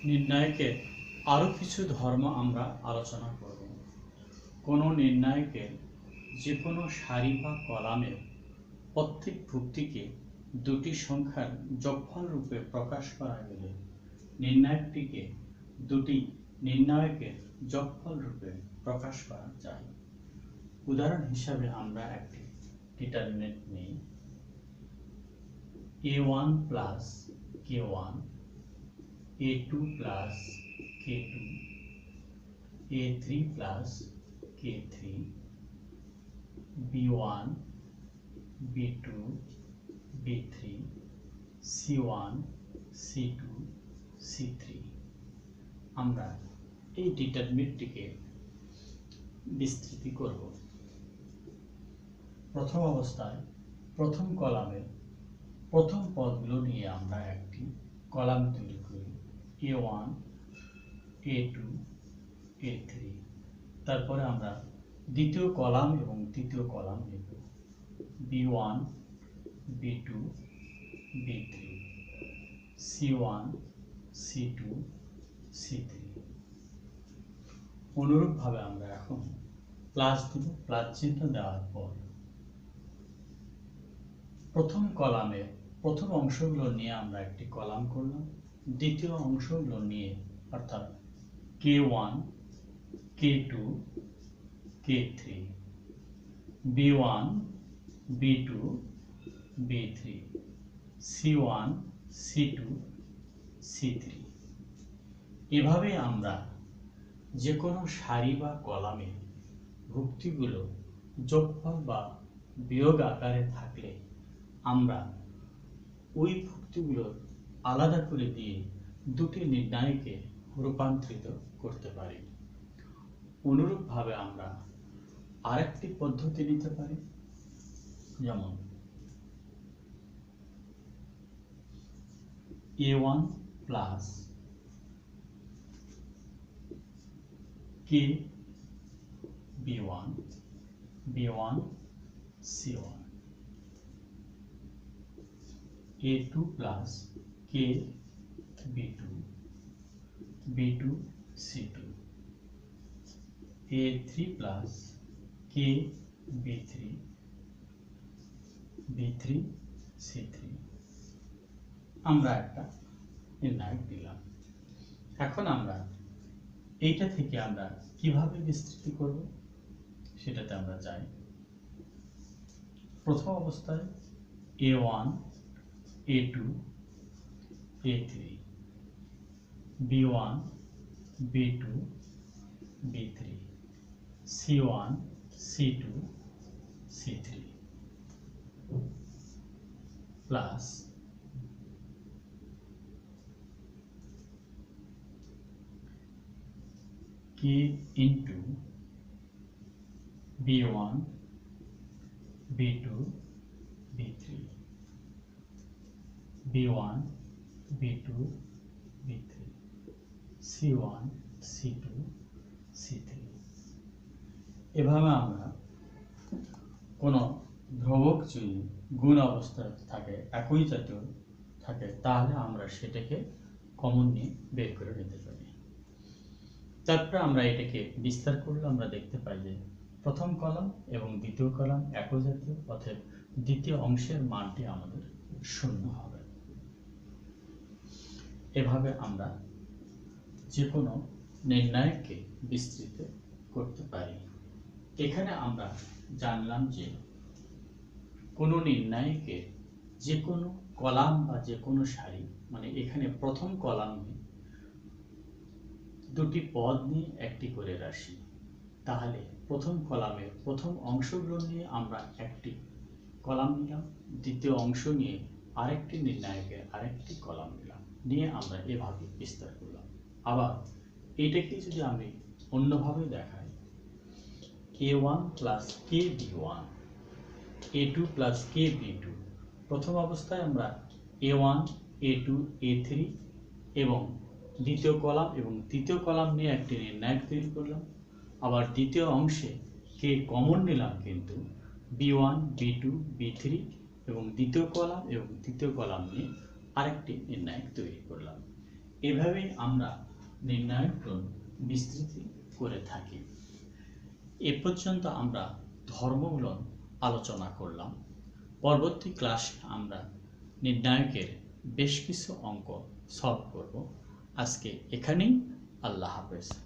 নির্ণায়কের আরও কিছু ধর্ম আমরা আলোচনা করব। কোনো নির্ণায়কের যে কোনো সারি বা কলামের প্রত্যেক ভুক্তিকে দুটি সংখ্যার যোগফল রূপে প্রকাশ করা গেলে নির্ণায়কটিকে দুটি নির্ণায়কের যোগফল রূপে প্রকাশ করা যায়। উদাহরণ হিসাবে আমরা একটি ডিটারমিনেন্ট নিই, a1 plus k1, a2 plus k2, a3 plus k3, b1, b2, b3, c1, c2, c3। আমরা এই ডিটারমিনেন্টটিকে বিস্তৃতি করব। প্রথম অবস্থায় প্রথম কলামের প্রথম পদগুলো নিয়ে আমরা একটি কলাম তৈরি করি, a1, a2, a3। তারপরে আমরা দ্বিতীয় কলাম এবং তৃতীয় কলাম নেব, b1, b2, b3, c1, c2, c3। অনুরূপভাবে আমরা এখন প্লাস দেব। প্লাস চিহ্ন দেওয়ার পর প্রথম কলামের প্রথম অংশগুলো নিয়ে আমরা একটি কলাম করলাম, দ্বিতীয় অংশগুলো নিয়ে অর্থাৎ k1, k2, k3, b1, b2, b3, c1, c2, c3। এভাবে আমরা যে কোনো সারি বা কলামে ভুক্তিগুলো যোগফল বা বিয়োগ আকারে থাকলে আমরা ওই ভুক্তিগুলো আলাদা করে দিয়ে দুটি নির্ণায়কে রূপান্তরিত করতে পারি। অনুরূপভাবে আমরা আরেকটি পদ্ধতি নিতে পারি, যেমন a1 plus k b1, b1 c1, a2 plus k b2, b2 c2, a3 plus k b3, b3 c3। আমরা একটা নির্ণায়ক দিলাম। এখন আমরা এইটা থেকে আমরা কিভাবে বিস্তৃতি করব সেটাতে আমরা যাই। প্রথম অবস্থায় a1, a2, a3, b1, b2, b3, c1, c2, c3 plus k into b1, b2, b3, b1, b2, b3, c1, c2, c3। এভাবে আমরা কোনো ধ্রুবক যদি গুণ অবস্থায় থাকে, একই জাতীয় থাকে, তাহলে আমরা সেটাকে কমন নিয়ে বের করে নিতে পারি। তারপরে আমরা এটাকে বিস্তার করলে আমরা দেখতে পাই যে প্রথম কলাম এবং দ্বিতীয় কলাম একই জাতীয়, অর্থাৎ দ্বিতীয় অংশের মানটি আমাদের শূন্য হবে। এভাবে আমরা যে কোনো নির্ণায়ককে বিস্তৃত করতে পারি। এখানে আমরা জানলাম যে কোনো নির্ণায়কের যে কোনো কলাম বা যে কোনো সারি, মানে এখানে প্রথম কলামে দুটি পদ নিয়ে একটি করে রাশি, তাহলে প্রথম কলামের প্রথম অংশগুলো নিয়ে আমরা একটি কলাম নিলাম, দ্বিতীয় অংশ নিয়ে আরেকটি নির্ণায়কের আরেকটি কলাম নিলাম, নিয়ে আমরা এভাবে বিস্তার করলাম। আবার এইটাকে যদি আমি অন্যভাবে দেখাই, a1 plus k b1, a2 plus k b2। প্রথম অবস্থায় আমরা a1, a2, a3 এবং দ্বিতীয় কলাম এবং তৃতীয় কলাম নিয়ে একটি নির্ণায়ক তৈরি করলাম। আবার দ্বিতীয় অংশে কে কমন নিলাম, কিন্তু b1, b2, b3 এবং দ্বিতীয় কলাম এবং তৃতীয় কলাম নিয়ে আরেকটি নির্ণায়ক তৈরি করলাম। এভাবেই আমরা নির্ণায়ক গুণ বিস্তৃতি করে থাকি। এ পর্যন্ত আমরা ধর্মমূলন আলোচনা করলাম। পরবর্তী ক্লাসে আমরা নির্ণায়কের বেশ কিছু অঙ্ক সলভ করব। আজকে এখানেই, আল্লাহ হাফেজ।